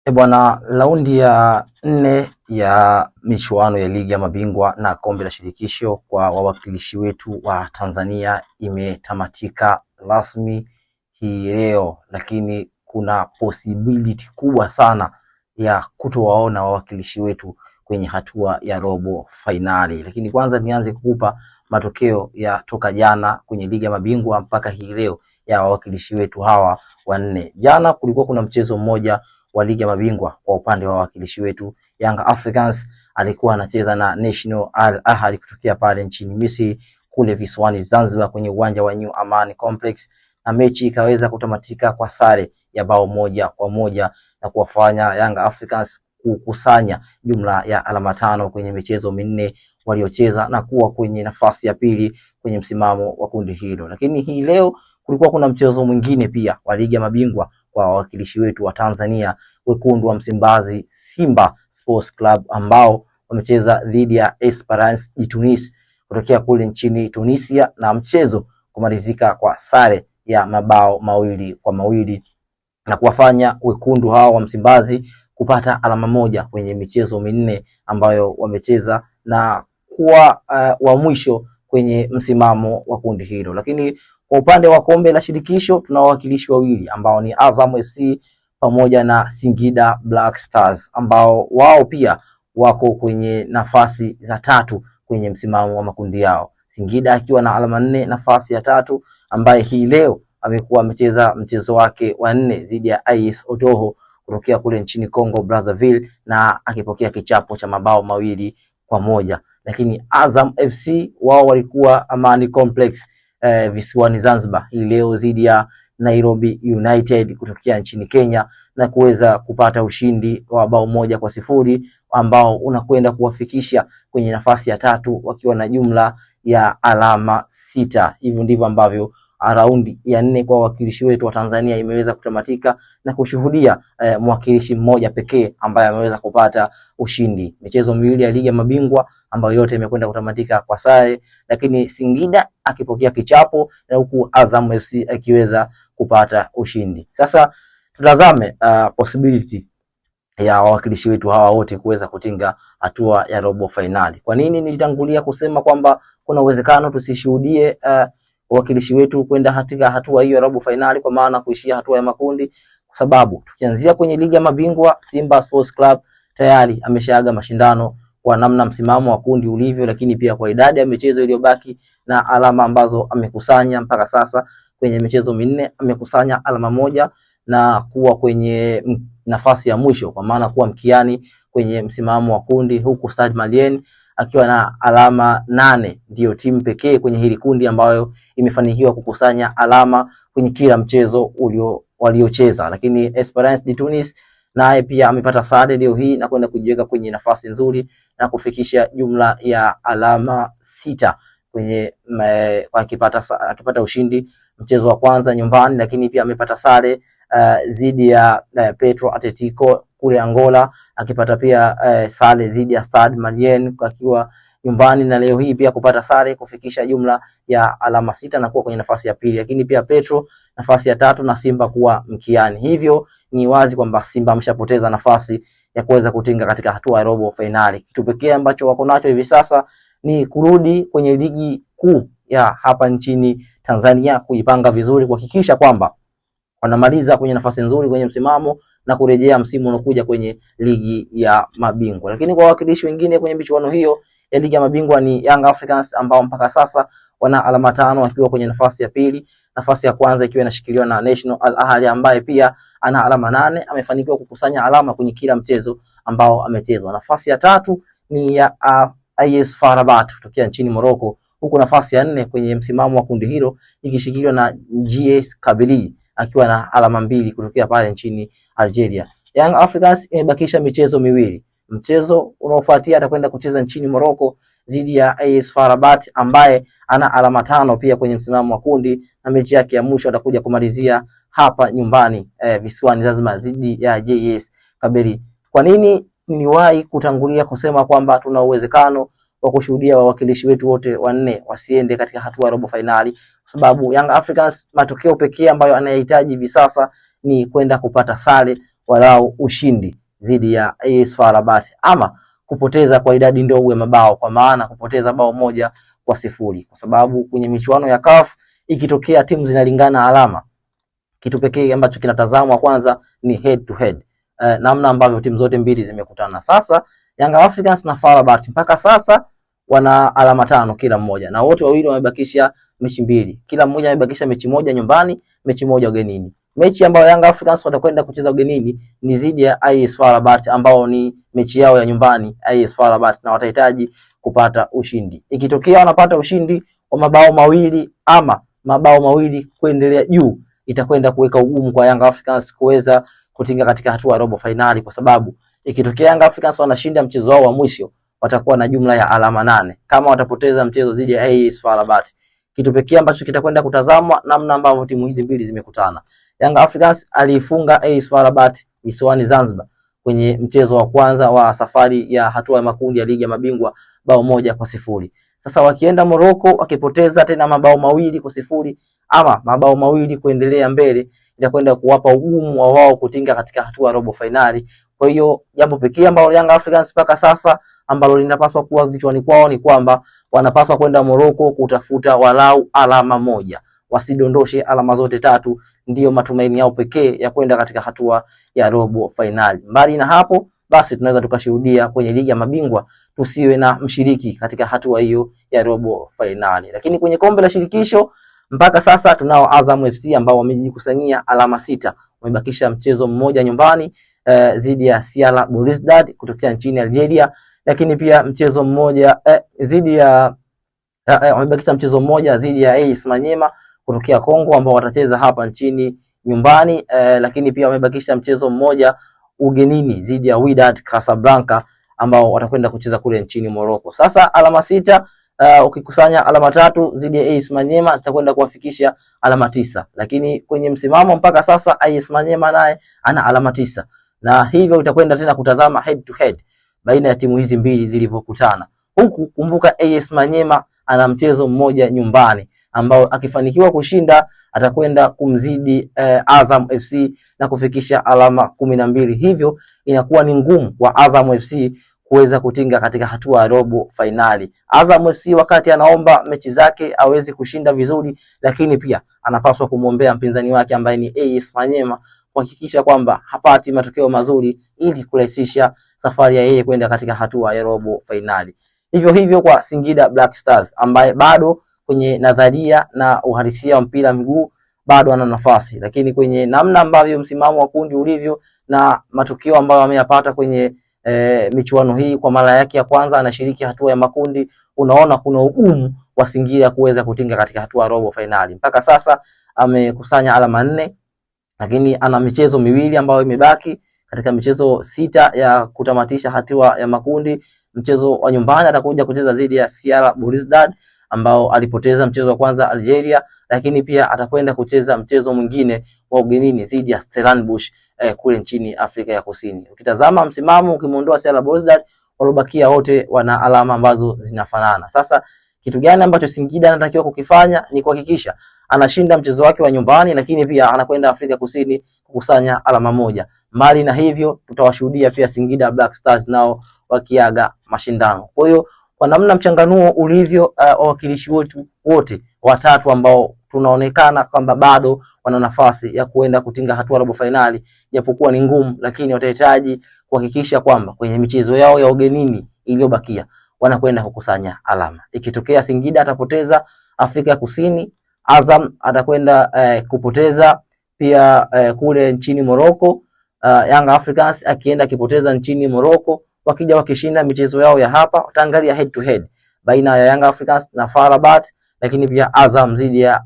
Bwana, raundi ya 4 ya michuano ya ligi ya mabingwa na kombe la shirikisho kwa wawakilishi wetu wa Tanzania imetamatika rasmi hii leo, lakini kuna possibility kubwa sana ya kutowaona wawakilishi wetu kwenye hatua ya robo fainali. Lakini kwanza nianze kukupa matokeo ya toka jana kwenye ligi ya mabingwa mpaka hii leo ya wawakilishi wetu hawa wanne. Jana kulikuwa kuna mchezo mmoja wa ligi ya mabingwa kwa upande wa wawakilishi wetu. Young Africans alikuwa anacheza na National Al Ahly kutokea pale nchini Misri kule visiwani Zanzibar kwenye uwanja wa New Amaan Complex, na mechi ikaweza kutamatika kwa sare ya bao 1-1 na kuwafanya Young Africans kukusanya jumla ya alama 5 kwenye michezo minne waliocheza na kuwa kwenye nafasi ya pili kwenye msimamo wa kundi hilo. Lakini hii leo kulikuwa kuna mchezo mwingine pia wa ligi ya mabingwa kwa wawakilishi wetu wa Tanzania, wekundu wa Msimbazi Simba Sports Club, ambao wamecheza dhidi ya Esperance de Tunis kutokea kule nchini Tunisia, na mchezo kumalizika kwa sare ya mabao 2-2 na kuwafanya wekundu hao wa Msimbazi kupata alama 1 kwenye michezo minne ambayo wamecheza na kuwa wa mwisho kwenye msimamo wa kundi hilo. Lakini kwa upande wa kombe la shirikisho tuna wawakilishi wawili ambao ni Azam FC pamoja na Singida Black Stars, ambao wao pia wako kwenye nafasi za tatu kwenye msimamo wa makundi yao. Singida akiwa na alama 4 nafasi ya tatu, ambaye hii leo amekuwa amecheza mchezo wake wa 4 dhidi ya AS Odoho kutokea kule nchini Congo Brazzaville na akipokea kichapo cha mabao 2-1. Lakini Azam FC wao walikuwa Amani Complex visiwani Zanzibar hii leo dhidi ya Nairobi United kutokea nchini Kenya na kuweza kupata ushindi wa bao 1-0 ambao unakwenda kuwafikisha kwenye nafasi ya tatu wakiwa na jumla ya alama 6. Hivyo ndivyo ambavyo raundi ya 4 kwa wakilishi wetu wa Tanzania imeweza kutamatika na kushuhudia mwakilishi mmoja pekee ambaye ameweza kupata ushindi. Michezo miwili ya ligi ya mabingwa ambayo yote imekwenda kutamatika kwa sare, lakini Singida akipokea kichapo na huku Azam FC akiweza kupata ushindi. Sasa tutazame possibility ya wawakilishi wetu hawa wote kuweza kutinga hatua ya robo finali. Kwa nini nilitangulia kusema kwamba kuna uwezekano tusishuhudie wawakilishi wetu kwenda katika hatua hiyo ya robo finali, kwa maana kuishia hatua ya makundi? Kwa sababu tukianzia kwenye ligi ya mabingwa, Simba Sports Club tayari ameshaaga mashindano kwa namna msimamo wa kundi ulivyo, lakini pia kwa idadi ya michezo iliyobaki na alama ambazo amekusanya mpaka sasa. Kwenye michezo minne amekusanya alama 1 na kuwa kwenye nafasi ya mwisho, kwa maana kuwa mkiani kwenye msimamo wa kundi, huku Stade Malien akiwa na alama 8 ndio timu pekee kwenye hili kundi ambayo imefanikiwa kukusanya alama kwenye kila mchezo waliocheza. Lakini Esperance de Tunis naye pia amepata sare leo hii na kwenda kujiweka kwenye nafasi nzuri na kufikisha jumla ya alama 6 kwenye akipata ushindi mchezo wa kwanza nyumbani, lakini pia amepata sare dhidi ya Petro Atletico kule Angola, akipata pia sare dhidi ya Stade Malien akiwa nyumbani, na leo hii pia kupata sare kufikisha jumla ya alama 6 na kuwa kwenye nafasi ya pili, lakini pia Petro nafasi ya tatu na Simba kuwa mkiani. Hivyo ni wazi kwamba Simba ameshapoteza nafasi ya kuweza kutinga katika hatua ya robo finali. Kitu pekee ambacho wako nacho hivi sasa ni kurudi kwenye ligi kuu ya hapa nchini Tanzania, kujipanga vizuri, kuhakikisha kwamba wanamaliza kwenye nafasi nzuri kwenye msimamo na kurejea msimu unaokuja kwenye ligi ya mabingwa. Lakini kwa wawakilishi wengine kwenye michuano hiyo ya ligi ya mabingwa ni Young Africans ambao mpaka sasa wana alama 5 wakiwa kwenye nafasi ya pili, nafasi ya kwanza ikiwa inashikiliwa na National Al Ahly ambaye pia ana alama 8, amefanikiwa kukusanya alama kwenye kila mchezo ambao amechezwa. Nafasi ya tatu ni ya AS FAR Rabat kutokea nchini Morocco, huku nafasi ya 4 kwenye msimamo wa kundi hilo ikishikiliwa na GS Kabylie akiwa na alama 2 kutokea pale nchini Algeria. Young Africans imebakisha michezo miwili. Mchezo unaofuatia atakwenda kucheza nchini Morocco dhidi ya AS FAR Rabat ambaye ana alama 5 pia kwenye msimamo wa kundi, na mechi yake ya mwisho atakuja kumalizia hapa nyumbani visiwani Zanzibar dhidi ya JS Kabylie. Kwa nini niliwahi kutangulia kusema kwamba tuna uwezekano wa kushuhudia wawakilishi wetu wote wanne wasiende katika hatua ya robo finali? Kwa sababu Young Africans matokeo pekee ambayo anayahitaji hivi sasa ni kwenda kupata sare walau ushindi dhidi ya AS FAR Rabat ama kupoteza kwa idadi ndogo ya mabao, kwa maana kupoteza bao 1-0, kwa sababu kwenye michuano ya CAF ikitokea timu zinalingana alama, kitu pekee ambacho kinatazamwa kwanza ni head to head, namna ambavyo timu zote mbili zimekutana. Sasa Young Africans na FAR Rabat mpaka sasa wana alama 5 kila mmoja, na wote wawili wamebakisha mechi mbili, kila mmoja amebakisha mechi moja nyumbani, mechi moja ugenini. Mechi ambayo Young Africans watakwenda kucheza ugenini ni dhidi ya AS FAR Rabat, ambao ni mechi yao ya nyumbani AS FAR Rabat, na watahitaji kupata ushindi. Ikitokea wanapata ushindi wa mabao mawili ama mabao mawili kuendelea juu, itakwenda kuweka ugumu kwa Young Africans kuweza kutinga katika hatua ya robo finali, kwa sababu ikitokea Young Africans wanashinda mchezo wao wa mwisho watakuwa na jumla ya alama 8. Kama watapoteza mchezo dhidi ya AS FAR Rabat, kitu pekee ambacho kitakwenda kutazamwa namna ambavyo timu hizi mbili zimekutana. Young Africans alifunga AS FAR Rabat visiwani Zanzibar kwenye mchezo wa kwanza wa safari ya hatua ya makundi ya ligi ya mabingwa bao 1-0. Sasa wakienda Morocco wakipoteza tena mabao 2-0 ama mabao 2 kuendelea mbele, itakwenda kuwapa ugumu wa wao kutinga katika hatua ya robo finali. Kwa hiyo jambo pekee ambalo Young Africans mpaka sasa ambalo linapaswa kuwa vichwani kwao ni kwamba wanapaswa kwenda Morocco kutafuta walau alama 1, wasidondoshe alama zote 3. Ndiyo matumaini yao pekee ya kwenda katika hatua ya robo finali. Mbali na hapo, basi tunaweza tukashuhudia kwenye ligi ya mabingwa tusiwe na mshiriki katika hatua hiyo ya robo finali. Lakini kwenye kombe la shirikisho mpaka sasa tunao Azam FC ambao wamejikusanyia alama 6, wamebakisha mchezo mmoja nyumbani dhidi ya CR Belouizdad kutokea nchini Algeria, lakini pia mchezo mmoja dhidi ya wamebakisha mchezo mmoja dhidi ya AS Manyema kutokea Kongo ambao watacheza hapa nchini nyumbani, lakini pia wamebakisha mchezo mmoja ugenini dhidi ya Wydad Casablanca ambao watakwenda kucheza kule nchini Morocco. Sasa alama 6, ukikusanya alama 3 dhidi ya AS Manyema zitakwenda kuwafikisha alama 9, lakini kwenye msimamo mpaka sasa AS Manyema naye ana alama 9, na hivyo itakwenda tena kutazama head to head baina ya timu hizi mbili zilivyokutana. Huku kumbuka AS Manyema ana mchezo mmoja nyumbani ambao akifanikiwa kushinda atakwenda kumzidi Azam FC na kufikisha alama 12. Hivyo inakuwa ni ngumu kwa Azam FC kuweza kutinga katika hatua ya robo finali. Azam FC wakati anaomba mechi zake aweze kushinda vizuri, lakini pia anapaswa kumwombea mpinzani wake ambaye ni AS Manyema kuhakikisha kwamba hapati matokeo mazuri ili kurahisisha safari ya yeye kwenda katika hatua ya robo finali. Hivyo kwa Singida Black Stars ambaye bado kwenye nadharia na uhalisia wa mpira miguu bado ana nafasi, lakini kwenye namna ambavyo msimamo wa kundi ulivyo na matokeo ambayo ameyapata kwenye michuano hii kwa mara yake ya kwanza anashiriki hatua ya makundi, unaona kuna ugumu wa Singida kuweza kutinga katika hatua ya robo finali. Mpaka sasa amekusanya alama 4, lakini ana michezo miwili ambayo imebaki katika michezo 6 ya kutamatisha hatua ya makundi. Mchezo wa nyumbani atakuja kucheza dhidi ya CR Belouizdad ambao alipoteza mchezo wa kwanza Algeria, lakini pia atakwenda kucheza mchezo mwingine wa ugenini dhidi ya Stellenbosch kule nchini Afrika ya Kusini. Ukitazama msimamo, ukimuondoa CR Belouizdad, walobakia wote wana alama ambazo zinafanana. Sasa kitu gani ambacho Singida anatakiwa kukifanya ni kuhakikisha anashinda mchezo wake wa nyumbani, lakini pia anakwenda Afrika Kusini kukusanya alama 1. Mbali na hivyo, tutawashuhudia pia Singida Black Stars nao wakiaga mashindano. Kwa hiyo kwa namna mchanganuo ulivyo, wawakilishi wetu wote watatu ambao tunaonekana kwamba bado wana nafasi ya kuenda kutinga hatua robo finali, japokuwa ni ngumu, lakini watahitaji kuhakikisha kwamba kwenye michezo yao ya ugenini iliyobakia wanakwenda kukusanya alama. Ikitokea Singida atapoteza Afrika Kusini, Azam atakwenda kupoteza pia kule nchini Morocco. Young Africans akienda kipoteza nchini Morocco, wakija wakishinda michezo yao ya hapa, utaangalia head to head baina ya Young Africans na FAR Rabat, lakini pia Azam dhidi ya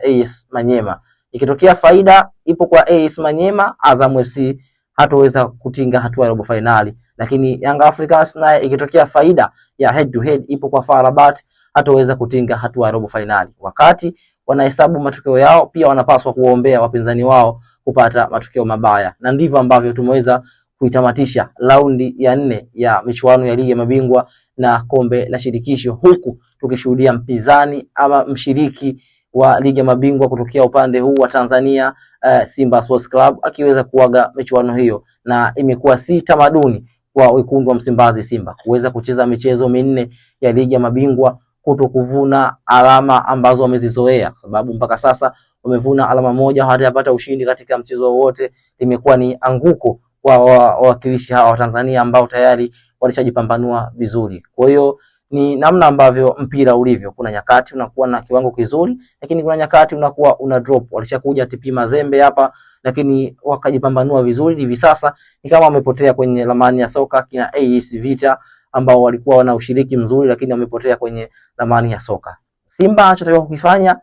AS Manyema. Ikitokea faida ipo kwa AS Manyema, Azam FC hataweza kutinga hatua ya robo finali, lakini Young Africans naye ikitokea faida ya head to head ipo kwa FAR Rabat, hataweza kutinga hatua ya robo finali. Wakati wanahesabu matokeo yao, pia wanapaswa kuombea wapinzani wao kupata matokeo mabaya, na ndivyo ambavyo tumeweza kuitamatisha raundi ya 4 ya michuano ya ligi ya mabingwa na kombe la shirikisho, huku tukishuhudia mpinzani ama mshiriki wa ligi ya mabingwa kutokea upande huu wa Tanzania, Simba Sports Club akiweza kuaga michuano hiyo, na imekuwa si tamaduni kwa wekundu wa Msimbazi Simba kuweza kucheza michezo minne ya ligi ya mabingwa kuto kuvuna alama ambazo wamezizoea, sababu mpaka sasa wamevuna alama moja, hawajapata ushindi katika mchezo wote. Limekuwa ni anguko kwa wawakilishi hawa wa Tanzania ambao tayari walishajipambanua vizuri. Kwa hiyo ni namna ambavyo mpira ulivyo. Kuna nyakati unakuwa na kiwango kizuri, lakini kuna nyakati unakuwa una drop. Walishakuja TP Mazembe hapa, lakini wakajipambanua vizuri. Hivi sasa ni kama wamepotea kwenye ramani ya soka. Kina AS Vita ambao walikuwa wana ushiriki mzuri, lakini wamepotea kwenye ramani ya soka. Simba anachotakiwa kukifanya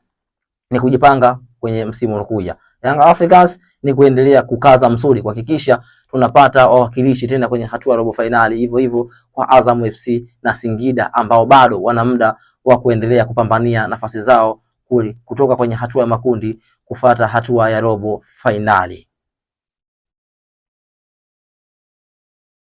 ni kujipanga kwenye msimu unaokuja. Young Africans ni kuendelea kukaza msuri kuhakikisha tunapata wawakilishi tena kwenye hatua robo finali. Hivyo hivyo kwa Azam FC na Singida ambao bado wana muda wa kuendelea kupambania nafasi zao kutoka kwenye hatua ya makundi kufuata hatua ya robo finali.